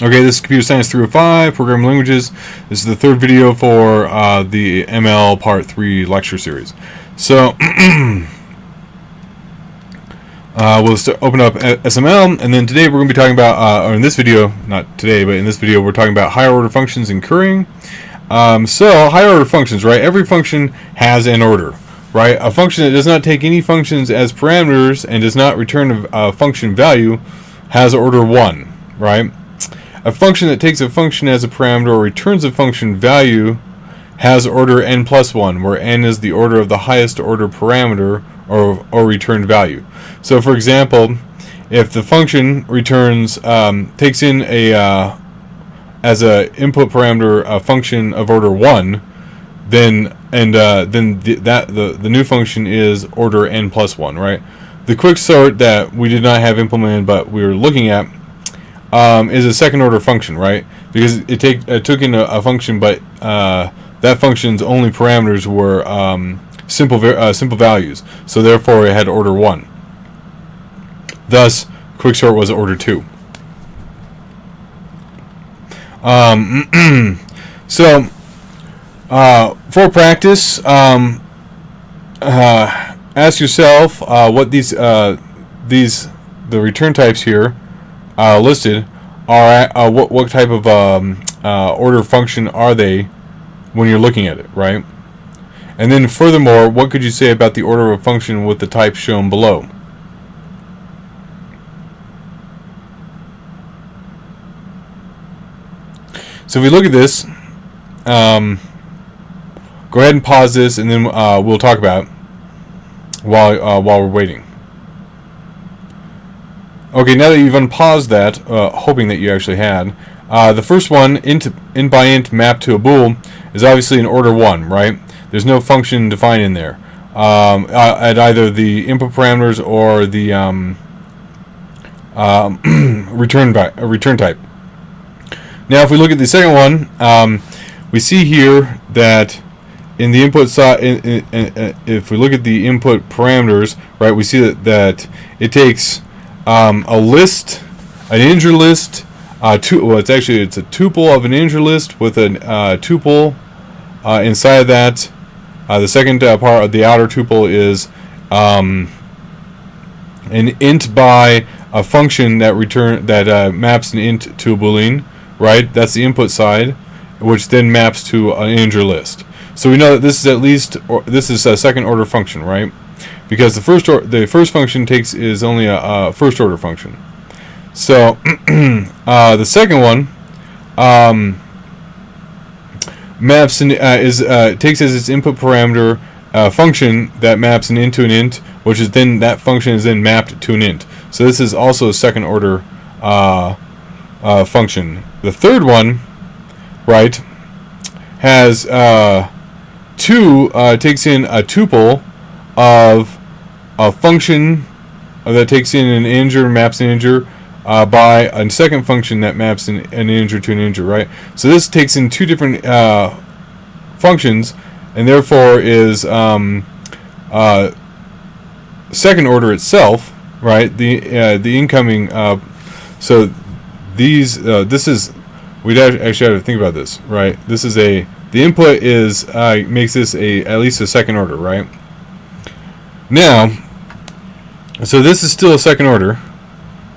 Okay, this is Computer Science 305, Programming Languages. This is the third video for the ML Part 3 lecture series. So, we'll open up SML, and then today we're going to be talking about, or in this video, not today, but in this video, we're talking about higher order functions and currying. So, higher order functions, right? Every function has an order, right? A function that does not take any functions as parameters and does not return a function value has order 1, right? A function that takes a function as a parameter or returns a function value has order n plus 1, where n is the order of the highest order parameter or returned value. So, for example, if the function returns takes in a as a input parameter a function of order 1, then the new function is order n plus 1, right? The quick sort that we did not have implemented, but we were looking at, is a second order function, right? Because it took in a function, but that function's only parameters were simple values, so therefore it had order 1. Thus, quicksort was order 2. So, for practice, ask yourself what the return types here listed are what type of order function are they when you're looking at it, right? And then furthermore, what could you say about the order of a function with the type shown below? So if we look at this, go ahead and pause this, and then we'll talk about it while we're waiting. Okay, now that you've unpaused that, hoping that you actually had, the first one, int by int mapped to a bool, is obviously an order 1, right? There's no function defined in there at either the input parameters or the return type. Now, if we look at the second one, we see here that in the input side, if we look at the input parameters, right, we see that it takes a list, an integer list, it's a tuple of an integer list with a tuple inside of that. The second part of the outer tuple is an int by a function that maps an int to a boolean, right? That's the input side, which then maps to an integer list. So we know that this is a second order function, right? Because the first function is only a first order function. So the second one maps takes as its input parameter a function that maps an int to an int, which is then that function is then mapped to an int. So this is also a second order function. The third one, right, has takes in a tuple of a function that takes in an integer, maps an integer by a second function that maps an integer to an integer, right? So this takes in two different functions, and therefore is second order itself, right? The incoming. So these we'd actually have to think about this, right? This is the input is makes this at least a second order, right? Now, so this is still a second order,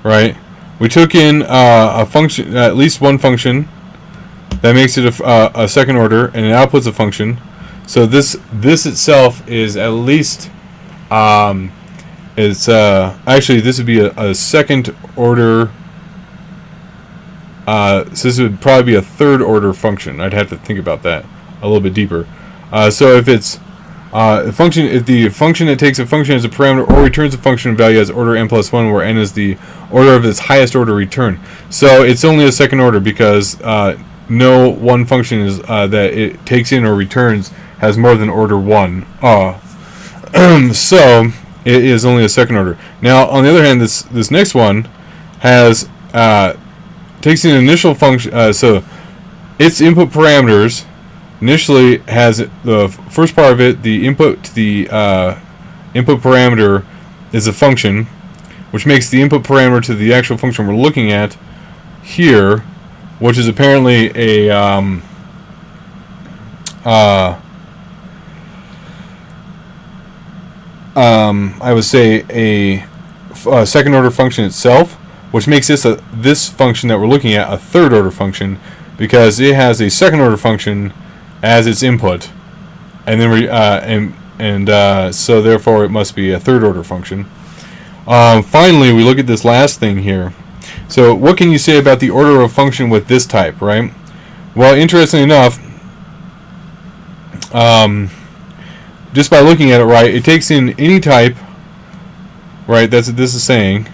right? We took in a function, at least one function that makes it a second order, and it outputs a function. So this itself is at least actually this would be a second order. So this would probably be a third order function. I'd have to think about that a little bit deeper. So if it's if the function that takes a function as a parameter or returns a function value as order n plus 1, where n is the order of its highest order return. So it's only a second order because no one function is that it takes in or returns has more than order 1. So it is only a second order. Now, on the other hand, this next one has takes in an initial function. So its input parameters initially has the first part of it, the input to the input parameter is a function, which makes the input parameter to the actual function we're looking at here which is apparently a I would say a second order function itself, which makes this function that we're looking at a third order function, because it has a second order function as its input, and then so therefore it must be a third order function. Finally, we look at this last thing here. So what can you say about the order of a function with this type, right? Well, interestingly enough, just by looking at it, right, it takes in any type, right? That's what this is saying.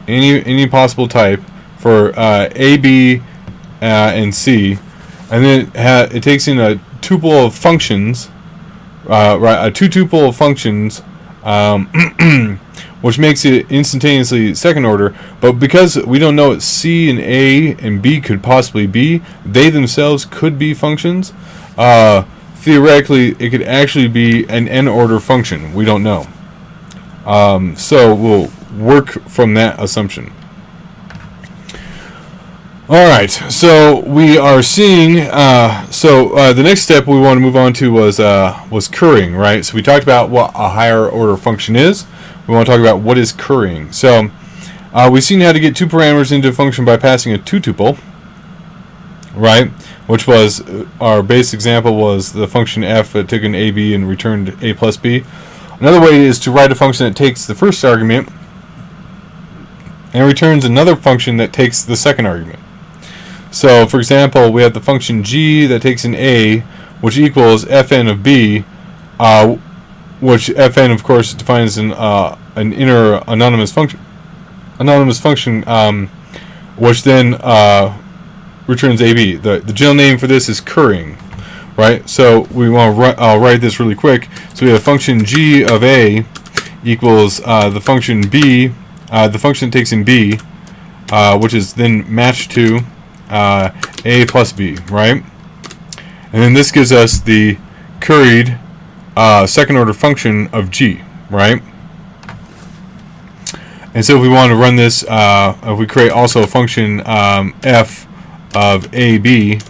Any possible type for A, B, and C, and then it takes in a tuple of functions, right? A two-tuple of functions, which makes it instantaneously second order. But because we don't know what C and A and B could possibly be, they themselves could be functions. Theoretically, it could actually be an n-order function. We don't know. So we'll work from that assumption. Alright, so we are seeing, the next step we want to move on to was currying, right? So we talked about what a higher order function is. We want to talk about what is currying. So we've seen how to get two parameters into a function by passing a two-tuple, right? Which was, our base example was the function f that took an a, b and returned a plus b. Another way is to write a function that takes the first argument and returns another function that takes the second argument. So, for example, we have the function g that takes an a, which equals fn of b, which fn, of course, defines an inner anonymous function, which then returns ab. The general name for this is currying, right? So we want to I'll write this really quick. So we have function g of a equals the function b, the function that takes in b, which is then matched to a plus b, right? And then this gives us the curried second order function of g, right? And so if we want to run this, if we create also a function f of ab,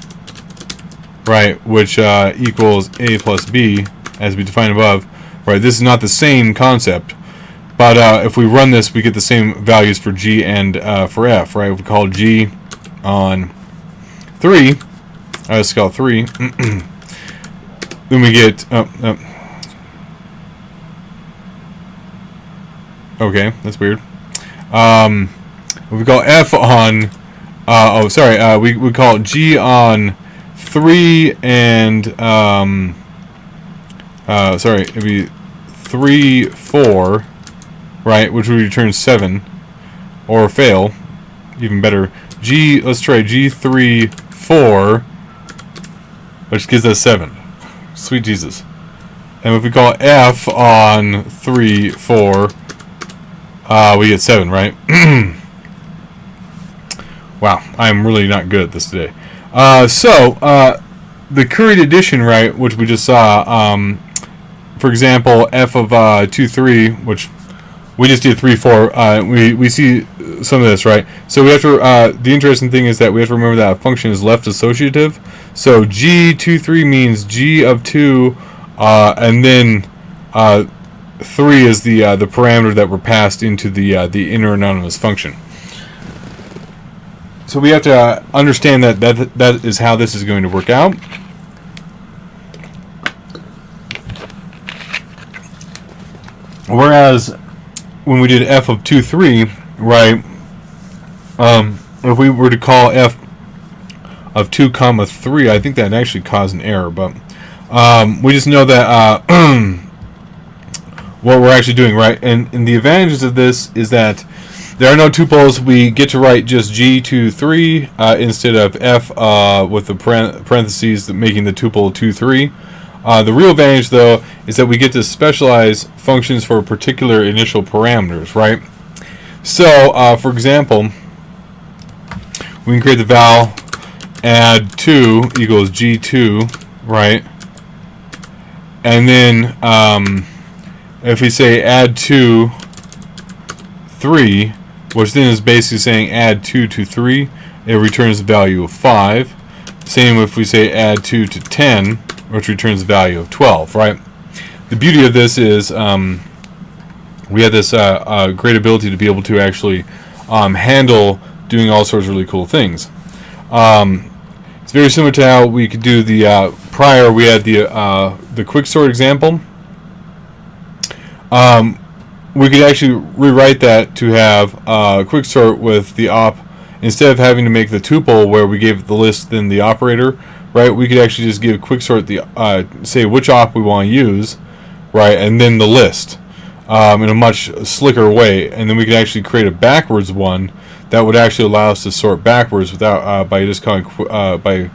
right, which equals a plus b, as we defined above, right? This is not the same concept, but if we run this, we get the same values for g and for f, right? If we call g on 3, let's call 3, then we get, okay, that's weird. If we call f on, we call g on 3 and, it'd be 3, 4, right, which would return 7, or fail, even better. Let's try g3, 4, which gives us 7. Sweet Jesus. And if we call f on 3, 4, we get 7, right? Wow, I'm really not good at this today. The curried addition, right, which we just saw, for example, f of 2, 3, which we just did 3, 4, we see some of this, right? So we have to, the interesting thing is that we have to remember that a function is left associative. So g2, 3 means g of 2, and then 3 is the parameter that were passed into the inner anonymous function. So we have to understand that is how this is going to work out. Whereas when we did f of 2, 3, right, if we were to call f of 2, 3, I think that actually caused an error, but we just know that what we're actually doing, right? And the advantages of this is that there are no tuples. We get to write just g2, 3 instead of f with the parentheses making the tuple 2, 3. The real advantage, though, is that we get to specialize functions for particular initial parameters, right? So, for example, we can create the val add 2 equals g2, right? And then if we say add 2, 3, which then is basically saying add 2 to 3, it returns the value of 5. Same if we say add 2 to 10, which returns the value of 12, right? The beauty of this is we have this great ability to be able to actually handle doing all sorts of really cool things. It's very similar to how we could do the prior. We had the quicksort example. We could actually rewrite that to have quicksort with the op. Instead of having to make the tuple where we gave the list then the operator, right? We could actually just give quicksort the say which op we want to use, right, and then the list in a much slicker way. And then we could actually create a backwards one that would actually allow us to sort backwards without by just calling by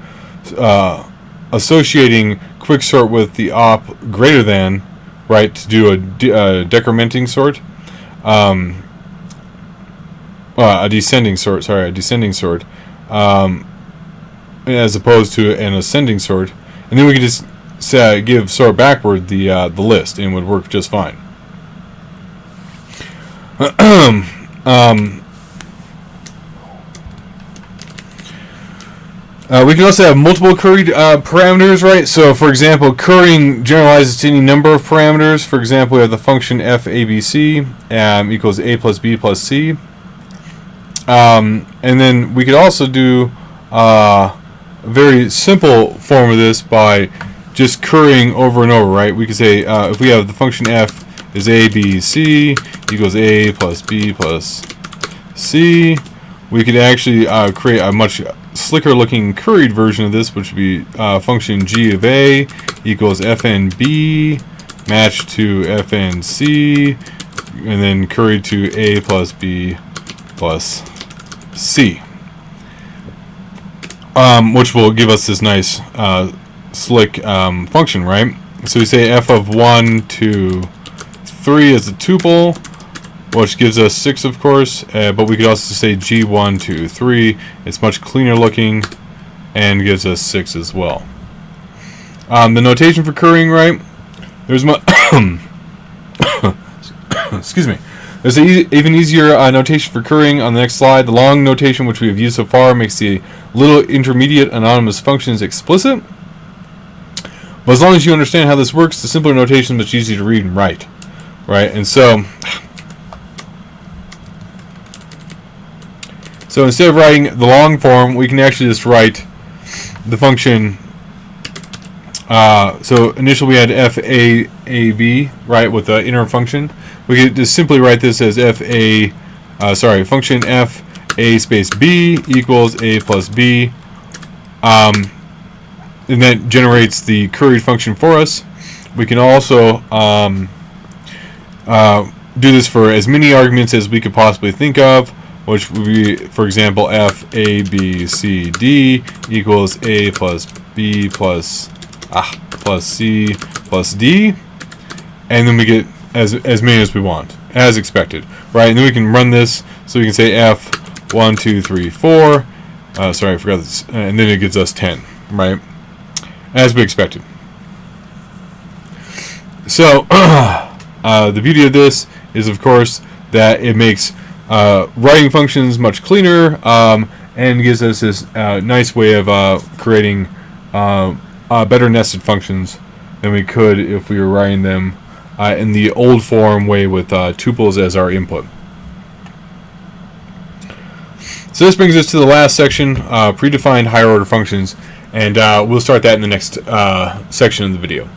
associating quicksort with the op greater than, right, to do a decrementing sort. A descending sort, sorry, a descending sort, as opposed to an ascending sort, and then we could just give sort backward the list, and it would work just fine. We can also have multiple curried parameters, right? So, for example, currying generalizes to any number of parameters. For example, we have the function f(abc) equals a plus b plus c. And then we could also do a very simple form of this by just currying over and over, right? We could say if we have the function f is a, b, c equals a plus b plus c, we could actually create a much slicker looking curried version of this, which would be function g of a equals fnb matched to fnc, and then curried to a plus b plus c, which will give us this nice slick function, right? So we say f of 1 to 3 is a tuple, which gives us 6, of course, but we could also say g1 to 3. It's much cleaner looking and gives us 6 as well. The notation for currying, right? There's excuse me. There's an even easier notation for currying on the next slide. The long notation, which we have used so far, makes the little intermediate anonymous functions explicit. But as long as you understand how this works, the simpler notation is much easier to read and write, right? And so instead of writing the long form, we can actually just write the function. So initially we had f(a)(b), right, with the inner function. We could just simply write this as function f a space b equals a plus b, and that generates the curried function for us. We can also do this for as many arguments as we could possibly think of, which would be, for example, f a b c d equals a plus b plus c plus d, and then we get as many as we want, as expected, right? And then we can run this, so we can say f 1 2 3 4. Sorry, I forgot this, and then it gives us 10, right? As we expected. So the beauty of this is, of course, that it makes writing functions much cleaner, and gives us this nice way of creating better nested functions than we could if we were writing them in the old form way with tuples as our input. So this brings us to the last section, predefined higher order functions, and we'll start that in the next section of the video.